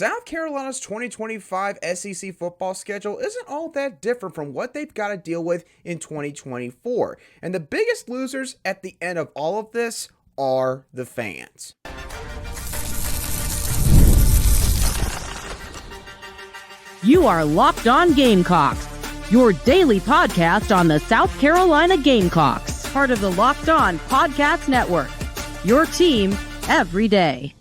South Carolina's 2025 SEC football schedule isn't all that different from what they've got to deal with in 2024. And the biggest losers at the end of all of this are the fans. You are Locked On Gamecocks, your daily podcast on the South Carolina Gamecocks, part of the Locked On Podcast Network, your team every day.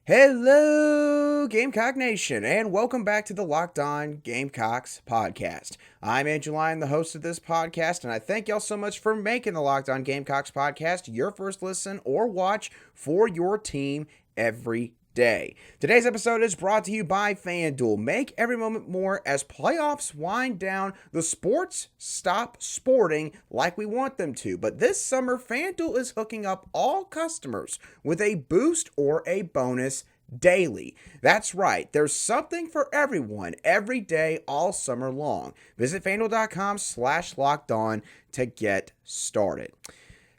Hello, Gamecock Nation, and welcome back to the Locked On Gamecocks podcast. I'm Andrew Lyon, the host of this podcast, and I thank y'all so much for making the Locked On Gamecocks podcast your first listen or watch for your team every day. Today's episode is brought to you by FanDuel. Make every moment more as playoffs wind down. The sports stop sporting like we want them to. But this summer, FanDuel is hooking up all customers with a boost or a bonus daily. That's right. There's something for everyone every day all summer long. Visit FanDuel.com/lockedon to get started.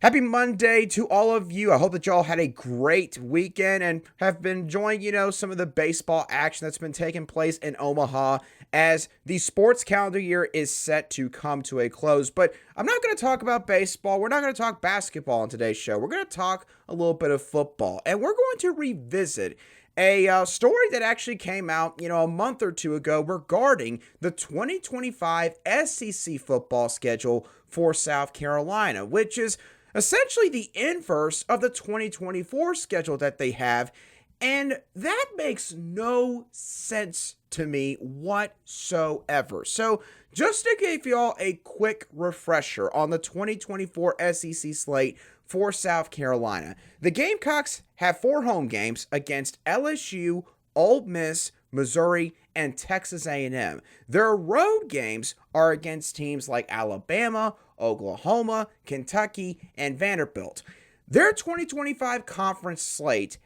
Happy Monday to all of you. I hope that y'all had a great weekend and have been enjoying, some of the baseball action that's been taking place in Omaha as the sports calendar year is set to come to a close. But I'm not going to talk about baseball. We're not going to talk basketball on today's show. We're going to talk a little bit of football, and we're going to revisit a story that actually came out, a month or two ago regarding the 2025 SEC football schedule for South Carolina, which is essentially the inverse of the 2024 schedule that they have, and that makes no sense to me whatsoever. So just to give y'all a quick refresher on the 2024 SEC slate for South Carolina, the Gamecocks have 4 home games against LSU, Ole Miss, Missouri, and Texas A&M. Their road games are against teams like Alabama, Oklahoma, Kentucky, and Vanderbilt. Their 2025 conference slate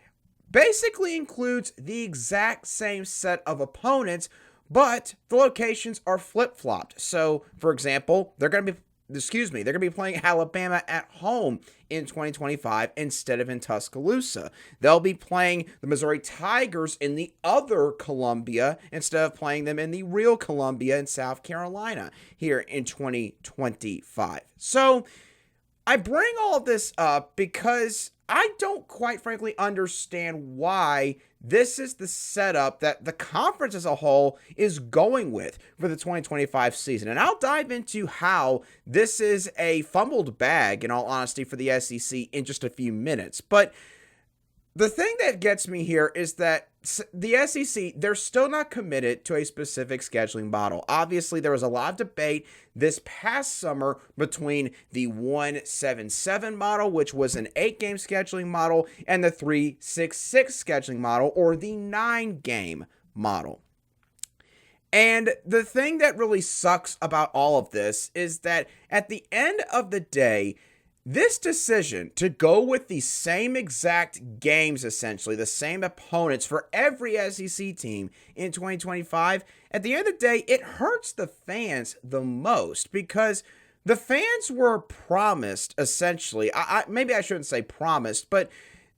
basically includes the exact same set of opponents, but the locations are flip-flopped. So, for example, they're going to be playing Alabama at home in 2025 instead of in Tuscaloosa. They'll be playing the Missouri Tigers in the other Columbia instead of playing them in the real Columbia in South Carolina here in 2025. So I bring all of this up because I don't quite frankly understand why this is the setup that the conference as a whole is going with for the 2025 season. And I'll dive into how this is a fumbled bag, in all honesty, for the SEC in just a few minutes. But the thing that gets me here is that the SEC, they're still not committed to a specific scheduling model. Obviously, there was a lot of debate this past summer between the 1-7-7 model, which was an 8-game scheduling model, and the 3-6-6 scheduling model, or the 9-game model. And the thing that really sucks about all of this is that at the end of the day, this decision to go with the same exact games, essentially, the same opponents for every SEC team in 2025, at the end of the day, it hurts the fans the most because the fans were promised, essentially, maybe I shouldn't say promised, but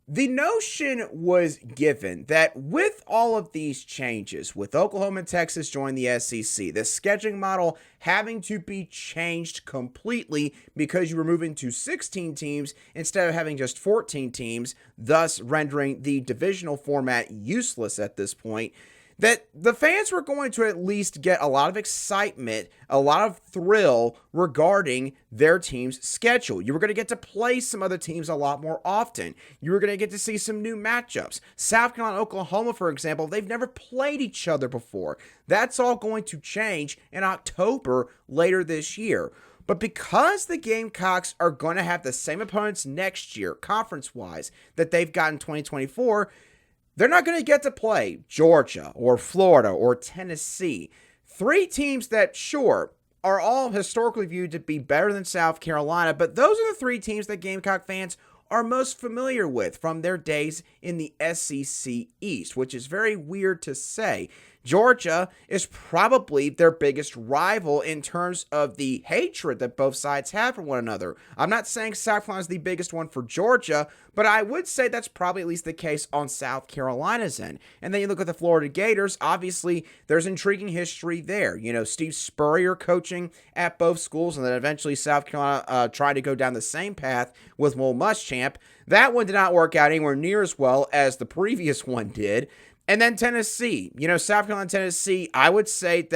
the notion was given that with all of these changes, with Oklahoma and Texas joining the SEC, the scheduling model having to be changed completely because you were moving to 16 teams instead of having just 14 teams, thus rendering the divisional format useless at this point, that the fans were going to at least get a lot of excitement, a lot of thrill regarding their team's schedule. You were going to get to play some other teams a lot more often. You were going to get to see some new matchups. South Carolina, Oklahoma, for example, they've never played each other before. That's all going to change in October later this year. But because the Gamecocks are going to have the same opponents next year, conference-wise, that they've got in 2024, they're not going to get to play Georgia or Florida or Tennessee. 3 teams that, sure, are all historically viewed to be better than South Carolina, but those are the 3 teams that Gamecock fans are most familiar with from their days in the SEC East, which is very weird to say. Georgia is probably their biggest rival in terms of the hatred that both sides have for one another. I'm not saying South Carolina is the biggest one for Georgia, but I would say that's probably at least the case on South Carolina's end. And then you look at the Florida Gators, obviously there's intriguing history there. You know, Steve Spurrier coaching at both schools, and then eventually South Carolina tried to go down the same path with Will Muschamp. That one did not work out anywhere near as well as the previous one did. And then Tennessee, South Carolina, Tennessee, I would say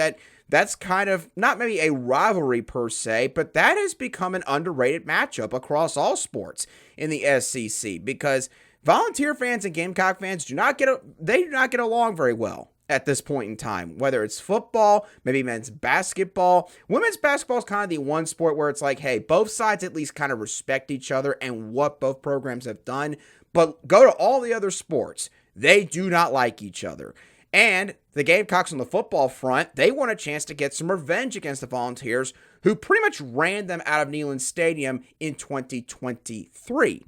that's kind of not maybe a rivalry per se, but that has become an underrated matchup across all sports in the SEC because Volunteer fans and Gamecock fans do not get along very well at this point in time, whether it's football, maybe men's basketball. Women's basketball is kind of the one sport where it's like, hey, both sides at least kind of respect each other and what both programs have done, but go to all the other sports. They do not like each other. And the Gamecocks on the football front, they want a chance to get some revenge against the Volunteers, who pretty much ran them out of Neyland Stadium in 2023.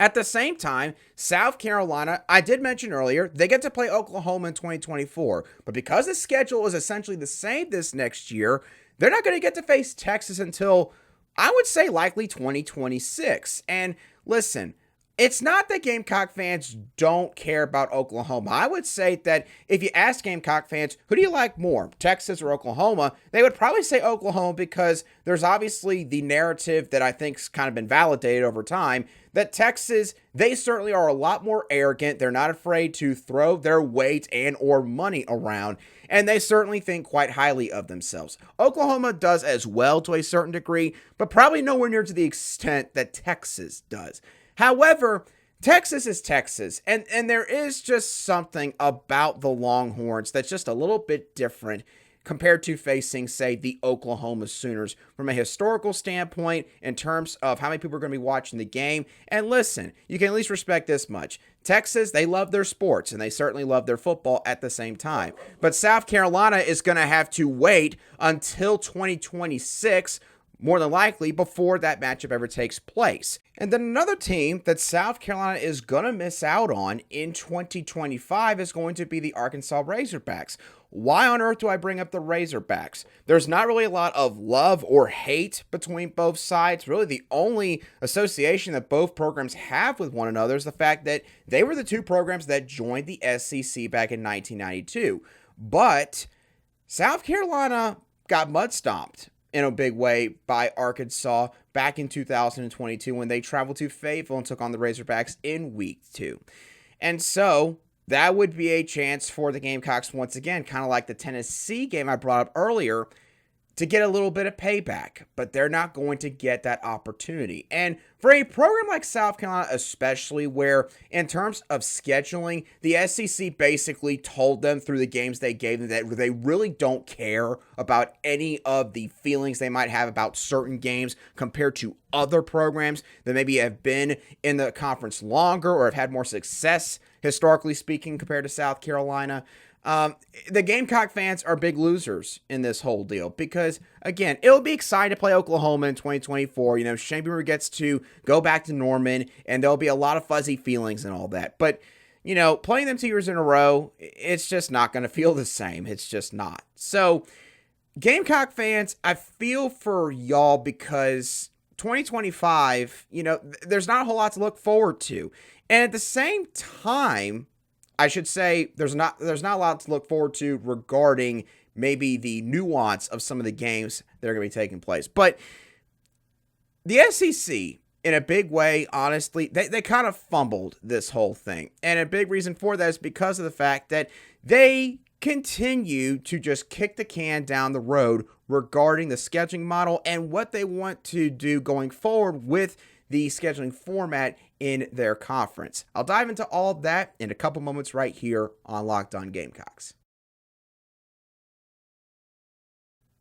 At the same time, South Carolina, I did mention earlier, they get to play Oklahoma in 2024. But because the schedule is essentially the same this next year, they're not going to get to face Texas until, I would say, likely 2026. And listen, it's not that Gamecock fans don't care about Oklahoma. I would say that if you ask Gamecock fans, who do you like more, Texas or Oklahoma, they would probably say Oklahoma because there's obviously the narrative that I think's kind of been validated over time that Texas, they certainly are a lot more arrogant. They're not afraid to throw their weight and or money around, and they certainly think quite highly of themselves. Oklahoma does as well to a certain degree, but probably nowhere near to the extent that Texas does. However, Texas is Texas, and there is just something about the Longhorns that's just a little bit different compared to facing, say, the Oklahoma Sooners from a historical standpoint in terms of how many people are going to be watching the game. And listen, you can at least respect this much. Texas, they love their sports, and they certainly love their football at the same time. But South Carolina is going to have to wait until 2026 more than likely before that matchup ever takes place. And then another team that South Carolina is going to miss out on in 2025 is going to be the Arkansas Razorbacks. Why on earth do I bring up the Razorbacks? There's not really a lot of love or hate between both sides. Really, the only association that both programs have with one another is the fact that they were the two programs that joined the SEC back in 1992. But South Carolina got mud stomped in a big way by Arkansas back in 2022 when they traveled to Fayetteville and took on the Razorbacks in week 2. And so that would be a chance for the Gamecocks once again, kind of like the Tennessee game I brought up earlier, to get a little bit of payback, but they're not going to get that opportunity. And for a program like South Carolina, especially where in terms of scheduling, the SEC basically told them through the games they gave them that they really don't care about any of the feelings they might have about certain games compared to other programs that maybe have been in the conference longer or have had more success, historically speaking, compared to South Carolina. The Gamecock fans are big losers in this whole deal because, again, it'll be exciting to play Oklahoma in 2024. Shane Beamer gets to go back to Norman, and there'll be a lot of fuzzy feelings and all that. But, playing them 2 years in a row, it's just not going to feel the same. It's just not. So, Gamecock fans, I feel for y'all because 2025, there's not a whole lot to look forward to. And at the same time, I should say there's not a lot to look forward to regarding maybe the nuance of some of the games that are going to be taking place. But the SEC, in a big way, honestly, they kind of fumbled this whole thing. And a big reason for that is because of the fact that they continue to just kick the can down the road regarding the scheduling model and what they want to do going forward with the scheduling format in their conference. I'll dive into all of that in a couple moments right here on Locked On Gamecocks.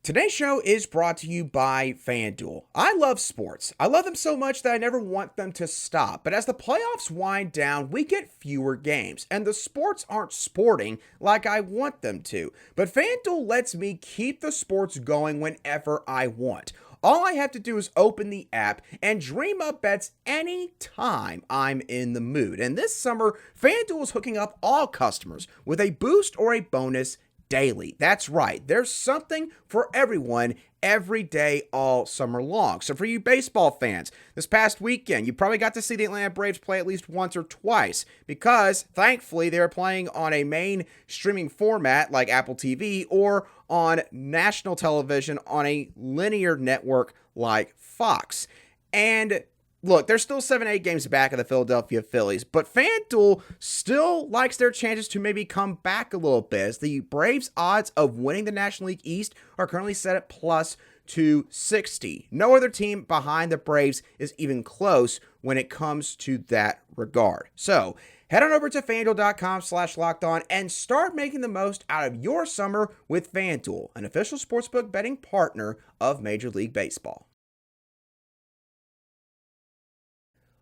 Today's show is brought to you by FanDuel. I love sports. I love them so much that I never want them to stop. But as the playoffs wind down, we get fewer games, and the sports aren't sporting like I want them to. But FanDuel lets me keep the sports going whenever I want. all I have to do is open the app and dream up bets anytime I'm in the mood. And this summer, FanDuel is hooking up all customers with a boost or a bonus daily. That's right. There's something for everyone every day all summer long. So for you baseball fans, this past weekend, you probably got to see the Atlanta Braves play at least once or twice because thankfully they were playing on a main streaming format like Apple TV or on national television on a linear network like Fox. And look, they're still 7-8 games back of the Philadelphia Phillies, but FanDuel still likes their chances to maybe come back a little bit, as the Braves' odds of winning the National League East are currently set at plus 260. No other team behind the Braves is even close when it comes to that regard. So head on over to FanDuel.com/lockedon and start making the most out of your summer with FanDuel, an official sportsbook betting partner of Major League Baseball.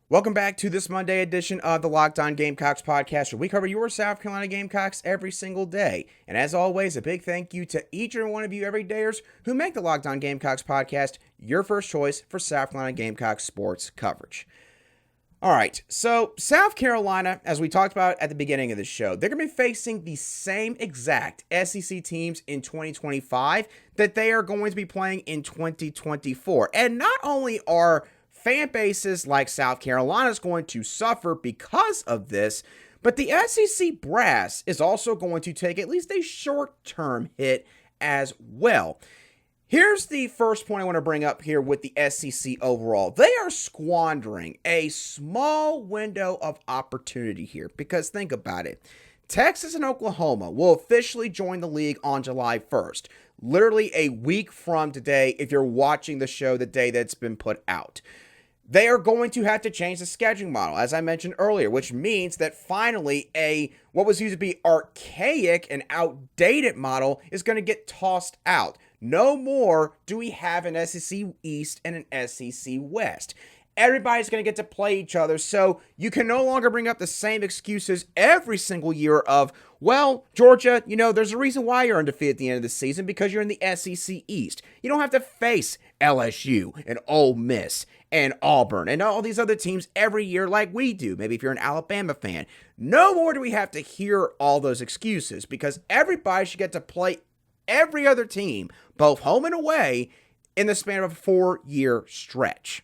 Welcome back to this Monday edition of the Locked On Gamecocks podcast, where we cover your South Carolina Gamecocks every single day. And as always, a big thank you to each and every one of you everydayers who make the Locked On Gamecocks podcast your first choice for South Carolina Gamecocks sports coverage. All right, so South Carolina, as we talked about at the beginning of the show, they're going to be facing the same exact SEC teams in 2025 that they are going to be playing in 2024. And not only are fan bases like South Carolina is going to suffer because of this, but the SEC brass is also going to take at least a short-term hit as well. Here's the first point I want to bring up here with the SEC overall. They are squandering a small window of opportunity here because think about it. Texas and Oklahoma will officially join the league on July 1st, literally a week from today if you're watching the show the day that's been put out. They are going to have to change the scheduling model, as I mentioned earlier, which means that finally what was used to be archaic and outdated model is going to get tossed out. No more do we have an SEC East and an SEC West. Everybody's going to get to play each other, so you can no longer bring up the same excuses every single year of, well, Georgia, there's a reason why you're undefeated at the end of the season, because you're in the SEC East. You don't have to face LSU and Ole Miss and Auburn and all these other teams every year like we do. Maybe if you're an Alabama fan. No more do we have to hear all those excuses, because everybody should get to play every other team, both home and away, in the span of a 4-year stretch.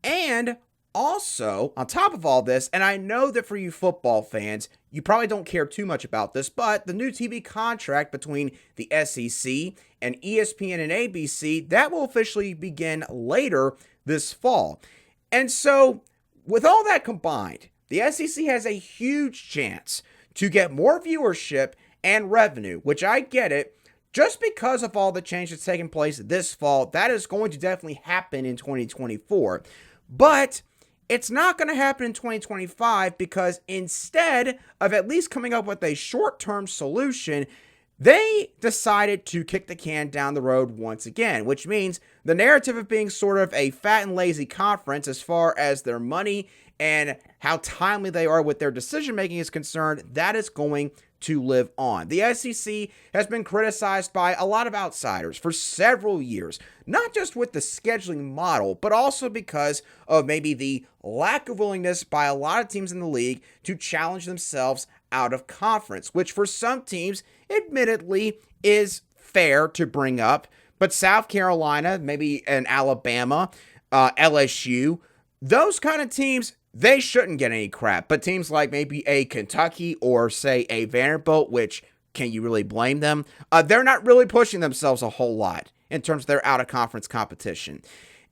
And also, on top of all this, and I know that for you football fans, you probably don't care too much about this, but the new TV contract between the SEC and ESPN and ABC, that will officially begin later this fall. And so, with all that combined, the SEC has a huge chance to get more viewership and revenue, which I get it. Just because of all the change that's taking place this fall, that is going to definitely happen in 2024. But it's not going to happen in 2025 because instead of at least coming up with a short-term solution, they decided to kick the can down the road once again, which means the narrative of being sort of a fat and lazy conference as far as their money and how timely they are with their decision-making is concerned, that is going to live on. The SEC has been criticized by a lot of outsiders for several years, not just with the scheduling model, but also because of maybe the lack of willingness by a lot of teams in the league to challenge themselves out of conference, which for some teams, admittedly, is fair to bring up. But South Carolina, maybe an Alabama, LSU, those kind of teams, they shouldn't get any crap. But teams like maybe a Kentucky or, say, a Vanderbilt, which, can you really blame them? They're not really pushing themselves a whole lot in terms of their out-of-conference competition.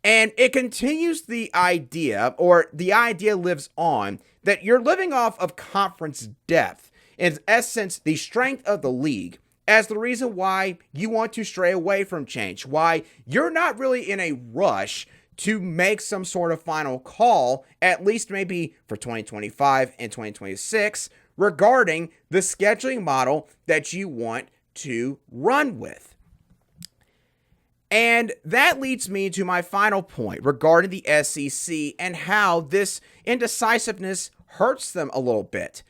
And it continues the idea, or the idea lives on, that you're living off of conference depth. In essence, the strength of the league as the reason why you want to stray away from change, why you're not really in a rush to make some sort of final call, at least maybe for 2025 and 2026, regarding the scheduling model that you want to run with. And that leads me to my final point regarding the SEC and how this indecisiveness hurts them a little bit.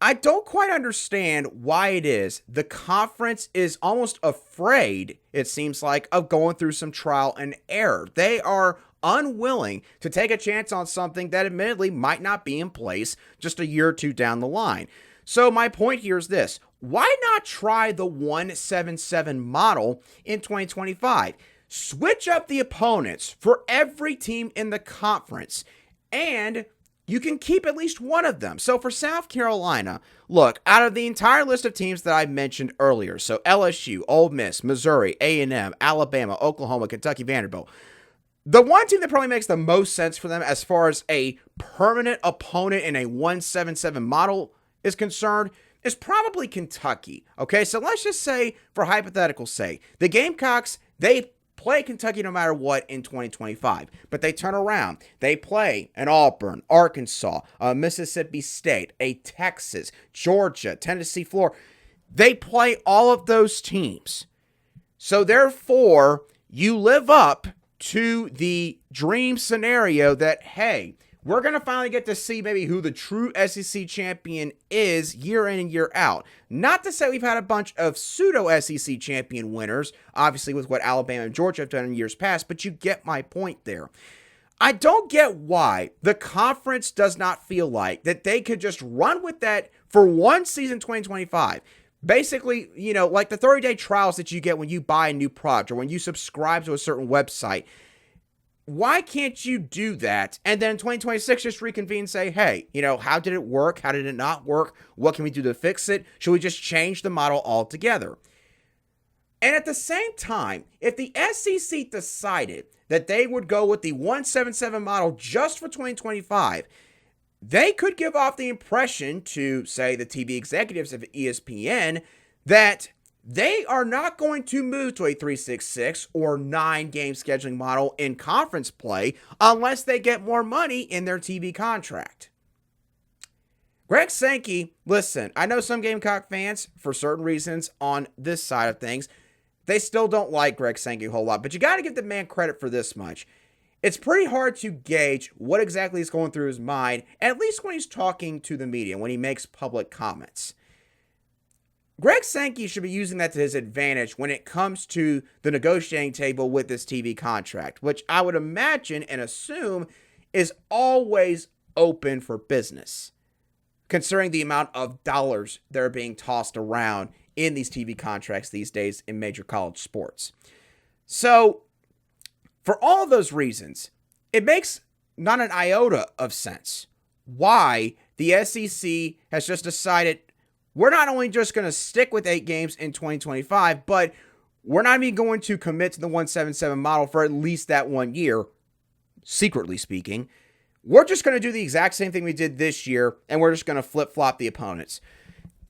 I don't quite understand why it is the conference is almost afraid, it seems like, of going through some trial and error. They are unwilling to take a chance on something that admittedly might not be in place just a year or two down the line. So my point here is this. Why not try the 177 model in 2025? Switch up the opponents for every team in the conference, and you can keep at least one of them. So for South Carolina, look, out of the entire list of teams that I mentioned earlier, so LSU, Ole Miss, Missouri, A&M, Alabama, Oklahoma, Kentucky, Vanderbilt, the one team that probably makes the most sense for them as far as a permanent opponent in a 177 model is concerned is probably Kentucky. Okay, so let's just say, for hypothetical sake, the Gamecocks, they play Kentucky no matter what in 2025, but they turn around. They play an Auburn, Arkansas, Mississippi State, a Texas, Georgia, Tennessee, Florida. They play all of those teams. So therefore, you live up to the dream scenario that, hey, we're going to finally get to see maybe who the true SEC champion is year in and year out. Not to say we've had a bunch of pseudo-SEC champion winners, obviously with what Alabama and Georgia have done in years past, but you get my point there. I don't get why the conference does not feel like that they could just run with that for one season 2025. Basically, like the 30-day trials that you get when you buy a new product or when you subscribe to a certain website. Why can't you do that and then in 2026 just reconvene and say, hey, how did it work? How did it not work? What can we do to fix it? Should we just change the model altogether? And at the same time, if the SEC decided that they would go with the 177 model just for 2025, they could give off the impression to, say, the TV executives of ESPN that they are not going to move to a 366 or 9-game scheduling model in conference play unless they get more money in their TV contract. Greg Sankey, listen, I know some Gamecock fans, for certain reasons on this side of things, they still don't like Greg Sankey a whole lot, but you got to give the man credit for this much. It's pretty hard to gauge what exactly is going through his mind, at least when he's talking to the media, when he makes public comments. Greg Sankey should be using that to his advantage when it comes to the negotiating table with this TV contract, which I would imagine and assume is always open for business, considering the amount of dollars that are being tossed around in these TV contracts these days in major college sports. So, for all of those reasons, it makes not an iota of sense why the SEC has just decided we're not only just going to stick with 8 games in 2025, but we're not even going to commit to the 177 model for at least that 1 year, secretly speaking. We're just going to do the exact same thing we did this year, and we're just going to flip-flop the opponents.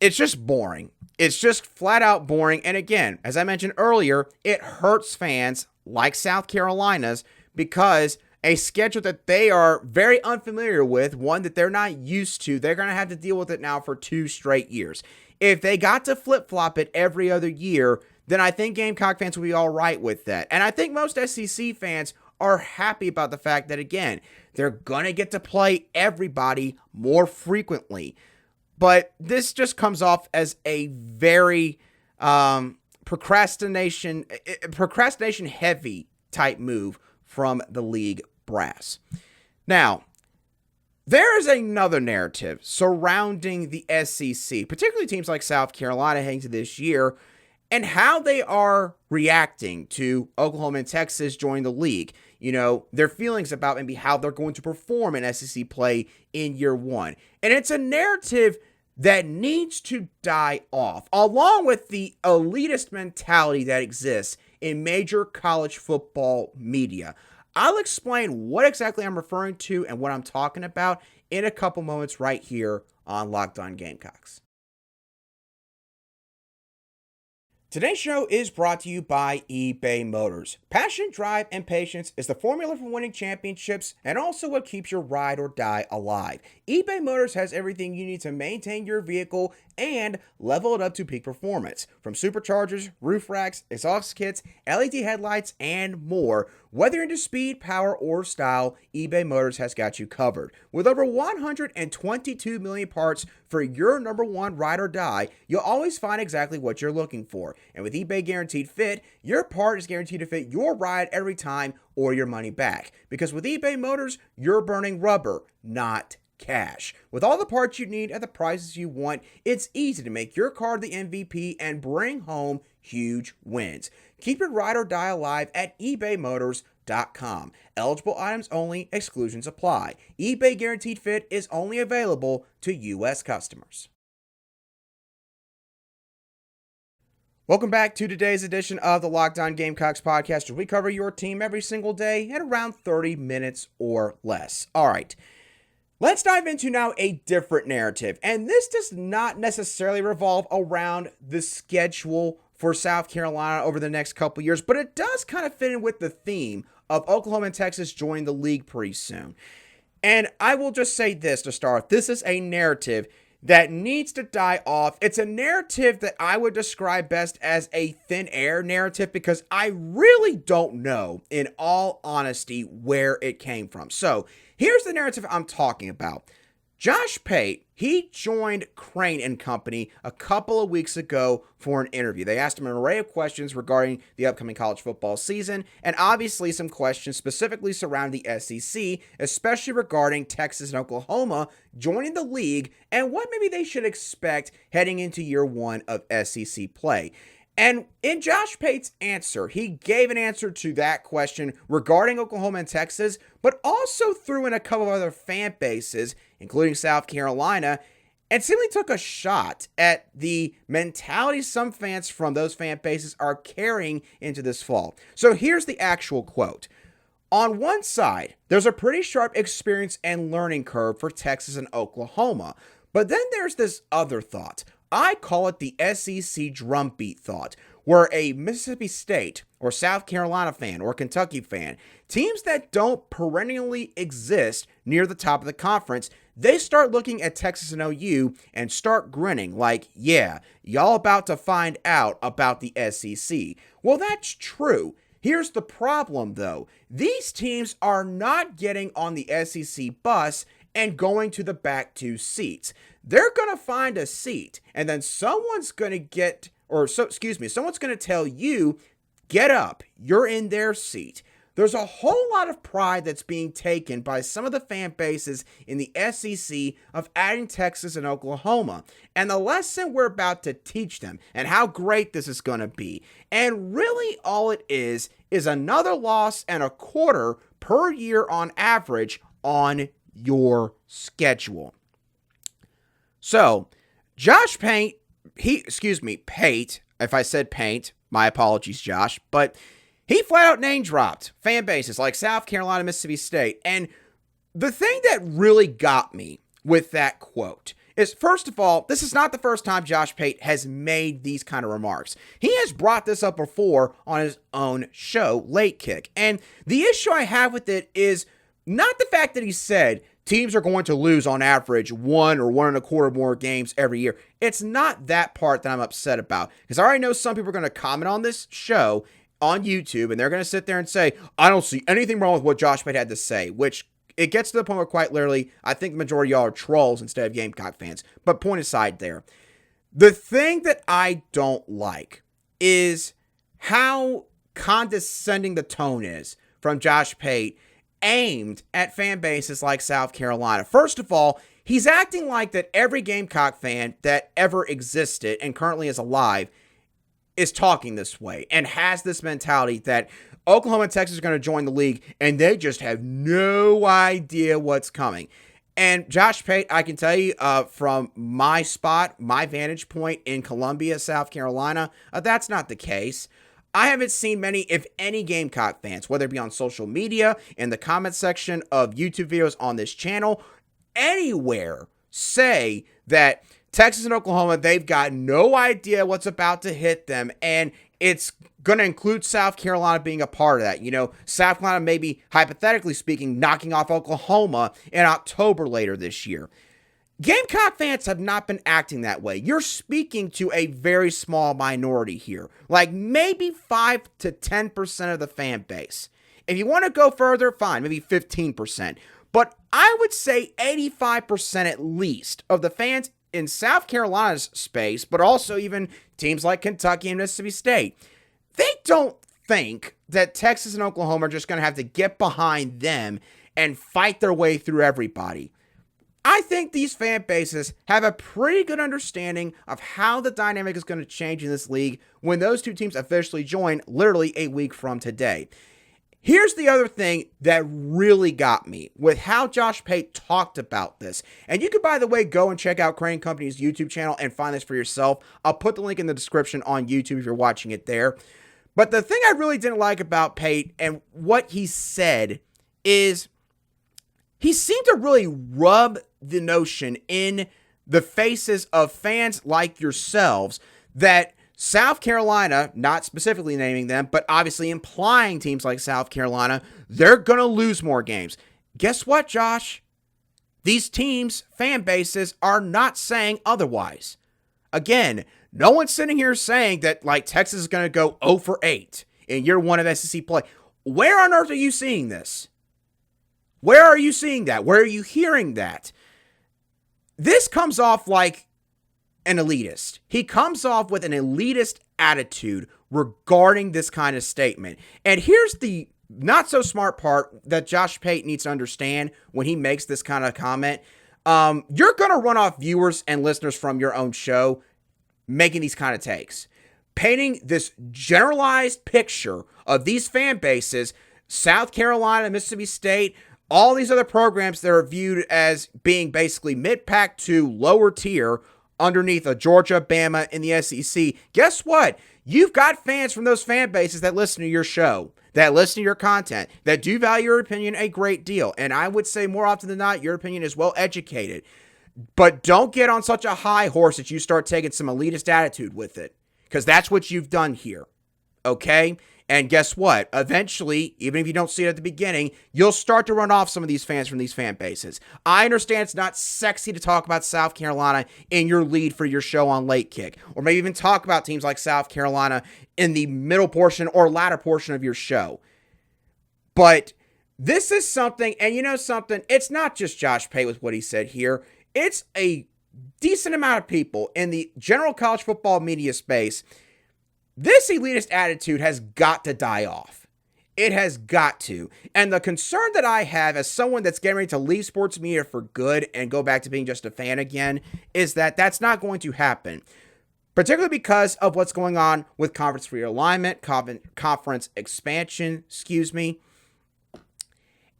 It's just boring. It's just flat out boring. And again, as I mentioned earlier, it hurts fans like South Carolina's because a schedule that they are very unfamiliar with, one that they're not used to, they're going to have to deal with it now for 2 straight years. If they got to flip-flop it every other year, then I think Gamecock fans will be all right with that. And I think most SEC fans are happy about the fact that, again, they're going to get to play everybody more frequently. But this just comes off as a very procrastination heavy type move from the league brass. Now, there is another narrative surrounding the SEC, particularly teams like South Carolina heading to this year, and how they are reacting to Oklahoma and Texas joining the league. Their feelings about maybe how they're going to perform in SEC play in year 1. And it's a narrative that needs to die off, along with the elitist mentality that exists in major college football media. I'll explain what exactly I'm referring to and what I'm talking about in a couple moments right here on Locked On Gamecocks. Today's show is brought to you by eBay Motors. Passion, drive, and patience is the formula for winning championships and also what keeps your ride or die alive. eBay Motors has everything you need to maintain your vehicle and level it up to peak performance. From superchargers, roof racks, exhaust kits, LED headlights, and more, whether you're into speed, power, or style, eBay Motors has got you covered. With over 122 million parts for your number one ride or die, you'll always find exactly what you're looking for. And with eBay Guaranteed Fit, your part is guaranteed to fit your ride every time or your money back. Because with eBay Motors, you're burning rubber, not cash. With all the parts you need at the prices you want, it's easy to make your car the MVP and bring home huge wins. Keep your ride or die alive at ebaymotors.com. Eligible items only, exclusions apply. eBay Guaranteed Fit is only available to U.S. customers. Welcome back to today's edition of the Locked On Gamecocks podcast, where we cover your team every single day in around 30 minutes or less. All right. Let's dive into now a different narrative, and this does not necessarily revolve around the schedule for South Carolina over the next couple years, but it does kind of fit in with the theme of Oklahoma and Texas joining the league pretty soon. And I will just say this to start. This is a narrative that needs to die off. It's a narrative that I would describe best as a thin air narrative because I really don't know, in all honesty, where it came from. So here's the narrative I'm talking about. Josh Pate, he joined Crane and Company a couple of weeks ago for an interview. They asked him an array of questions regarding the upcoming college football season, and obviously some questions specifically surrounding the SEC, especially regarding Texas and Oklahoma joining the league and what maybe they should expect heading into year one of SEC play. And in Josh Pate's answer, he gave an answer to that question regarding Oklahoma and Texas, but also threw in a couple of other fan bases, including South Carolina, and simply took a shot at the mentality some fans from those fan bases are carrying into this fall. So here's the actual quote. On one side, there's a pretty sharp experience and learning curve for Texas and Oklahoma, but then there's this other thought. I call it the SEC drumbeat thought, where a Mississippi State or South Carolina fan or Kentucky fan, teams that don't perennially exist near the top of the conference, they start looking at Texas and OU and start grinning like, yeah, y'all about to find out about the SEC. Well, that's true. Here's the problem, though. These teams are not getting on the SEC bus and going to the back two seats. They're going to find a seat, and then someone's going to tell you, get up, you're in their seat. There's a whole lot of pride that's being taken by some of the fan bases in the SEC of adding Texas and Oklahoma, and the lesson we're about to teach them and how great this is going to be. And really all it is another loss and a quarter per year on average on your schedule. So, Josh Pate, Pate, if I said Paint, my apologies, Josh, but he flat out name dropped fan bases like South Carolina, Mississippi State. And the thing that really got me with that quote is, first of all, this is not the first time Josh Pate has made these kind of remarks. He has brought this up before on his own show, Late Kick. And the issue I have with it is not the fact that he said teams are going to lose on average 1 or 1.25 more games every year. It's not that part that I'm upset about, because I already know some people are going to comment on this show on YouTube, and they're going to sit there and say, I don't see anything wrong with what Josh Pate had to say, which it gets to the point where quite literally, I think the majority of y'all are trolls instead of Gamecock fans. But point aside there, the thing that I don't like is how condescending the tone is from Josh Pate aimed at fan bases like South Carolina. First of all, he's acting like that every Gamecock fan that ever existed and currently is alive is talking this way and has this mentality that Oklahoma and Texas are going to join the league and they just have no idea what's coming. And Josh Pate, I can tell you from my spot, my vantage point in Columbia, South Carolina, that's not the case. I haven't seen many, if any, Gamecock fans, whether it be on social media, in the comment section of YouTube videos on this channel, anywhere, say that Texas and Oklahoma, they've got no idea what's about to hit them, and it's going to include South Carolina being a part of that. You know, South Carolina maybe, hypothetically speaking, knocking off Oklahoma in October later this year. Gamecock fans have not been acting that way. You're speaking to a very small minority here, like maybe 5 to 10% of the fan base. If you want to go further, fine, maybe 15%. But I would say 85% at least of the fans in South Carolina's space, but also even teams like Kentucky and Mississippi State, they don't think that Texas and Oklahoma are just going to have to get behind them and fight their way through everybody. I think these fan bases have a pretty good understanding of how the dynamic is going to change in this league when those two teams officially join literally a week from today. Here's the other thing that really got me with how Josh Pate talked about this. And you could, by the way, go and check out Crane Company's YouTube channel and find this for yourself. I'll put the link in the description on YouTube if you're watching it there. But the thing I really didn't like about Pate and what he said is he seemed to really rub the notion in the faces of fans like yourselves that South Carolina, not specifically naming them, but obviously implying teams like South Carolina, they're going to lose more games. Guess what, Josh? These teams' fan bases are not saying otherwise. Again, no one's sitting here saying that like Texas is going to go 0 for 8 in year one of SEC play. Where on earth are you seeing this? Where are you seeing that? Where are you hearing that? This comes off like an elitist. He comes off with an elitist attitude regarding this kind of statement. And here's the not so smart part that Josh Pate needs to understand when he makes this kind of comment. You're going to run off viewers and listeners from your own show making these kind of takes. Painting this generalized picture of these fan bases, South Carolina, Mississippi State, all these other programs that are viewed as being basically mid-pack to lower tier underneath a Georgia, Bama, in the SEC. Guess what? You've got fans from those fan bases that listen to your show, that listen to your content, that do value your opinion a great deal. And I would say more often than not, your opinion is well educated. But don't get on such a high horse that you start taking some elitist attitude with it, because that's what you've done here. Okay? And guess what? Eventually, even if you don't see it at the beginning, you'll start to run off some of these fans from these fan bases. I understand it's not sexy to talk about South Carolina in your lead for your show on Late Kick, or maybe even talk about teams like South Carolina in the middle portion or latter portion of your show. But this is something, and you know something, it's not just Josh Pate with what he said here. It's a decent amount of people in the general college football media space. This elitist attitude has got to die off. It has got to. And the concern that I have as someone that's getting ready to leave sports media for good and go back to being just a fan again is that that's not going to happen. Particularly because of what's going on with conference realignment, conference expansion,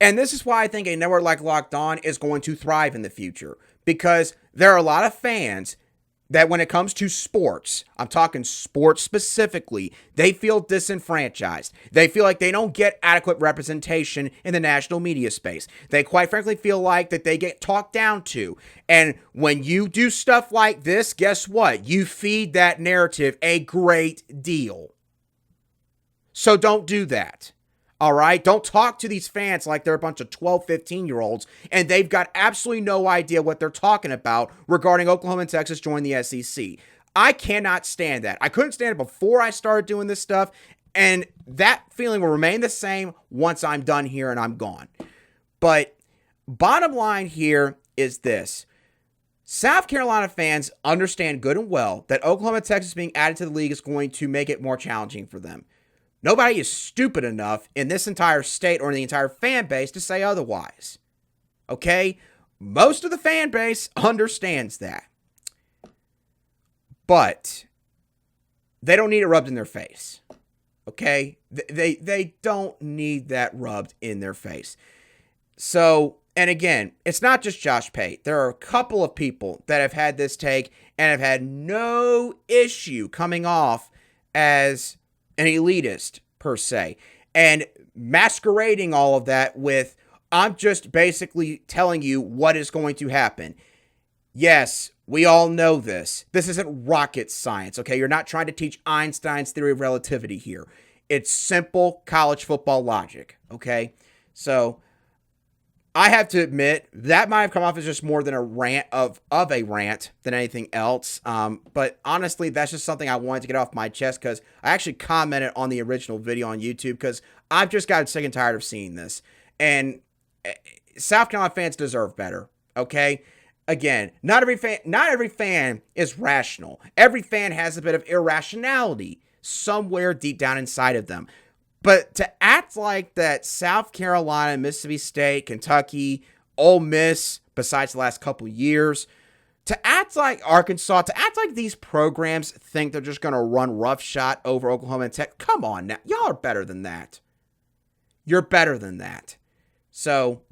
And this is why I think a network like Locked On is going to thrive in the future. Because there are a lot of fans that when it comes to sports, I'm talking sports specifically, they feel disenfranchised. They feel like they don't get adequate representation in the national media space. They quite frankly feel like that they get talked down to. And when you do stuff like this, guess what? You feed that narrative a great deal. So don't do that. All right? Don't talk to these fans like they're a bunch of 12, 15-year-olds and they've got absolutely no idea what they're talking about regarding Oklahoma and Texas joining the SEC. I cannot stand that. I couldn't stand it before I started doing this stuff, and that feeling will remain the same once I'm done here and I'm gone. But bottom line here is this. South Carolina fans understand good and well that Oklahoma and Texas being added to the league is going to make it more challenging for them. Nobody is stupid enough in this entire state or in the entire fan base to say otherwise. Okay? Most of the fan base understands that. But they don't need it rubbed in their face. Okay? They don't need that rubbed in their face. So, and again, it's not just Josh Pate. There are a couple of people that have had this take and have had no issue coming off as an elitist, per se, and masquerading all of that with, I'm just basically telling you what is going to happen. Yes, we all know this. This isn't rocket science, okay? You're not trying to teach Einstein's theory of relativity here. It's simple college football logic, okay? So, I have to admit that might have come off as just more than a rant of a rant than anything else. But honestly, that's just something I wanted to get off my chest because I actually commented on the original video on YouTube because I've just gotten sick and tired of seeing this. And South Carolina fans deserve better. Okay. Again, not every fan is rational. Every fan has a bit of irrationality somewhere deep down inside of them. But to act like that South Carolina, Mississippi State, Kentucky, Ole Miss, besides the last couple years, to act like Arkansas, to act like these programs think they're just going to run roughshod over Oklahoma and Tech, come on now. Y'all are better than that. You're better than that. So,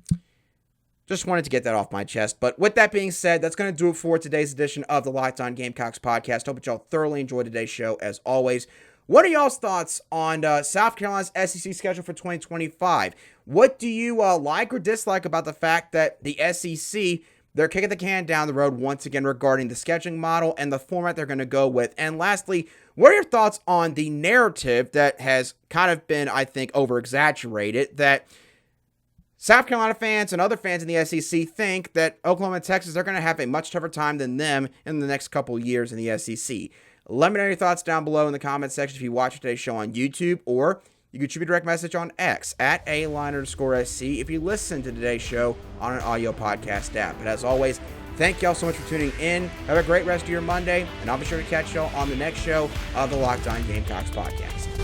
just wanted to get that off my chest. But with that being said, that's going to do it for today's edition of the Locked On Gamecocks podcast. Hope that y'all thoroughly enjoyed today's show, as always. What are y'all's thoughts on South Carolina's SEC schedule for 2025? What do you like or dislike about the fact that the SEC, they're kicking the can down the road once again regarding the scheduling model and the format they're going to go with? And lastly, what are your thoughts on the narrative that has kind of been, I think, over-exaggerated, that South Carolina fans and other fans in the SEC think that Oklahoma and Texas are going to have a much tougher time than them in the next couple years in the SEC? Let me know your thoughts down below in the comment section if you watch today's show on YouTube, or you can shoot me a direct message on X at @A_SC if you listen to today's show on an audio podcast app. But as always, thank y'all so much for tuning in. Have a great rest of your Monday, and I'll be sure to catch y'all on the next show of the Locked On Gamecocks podcast.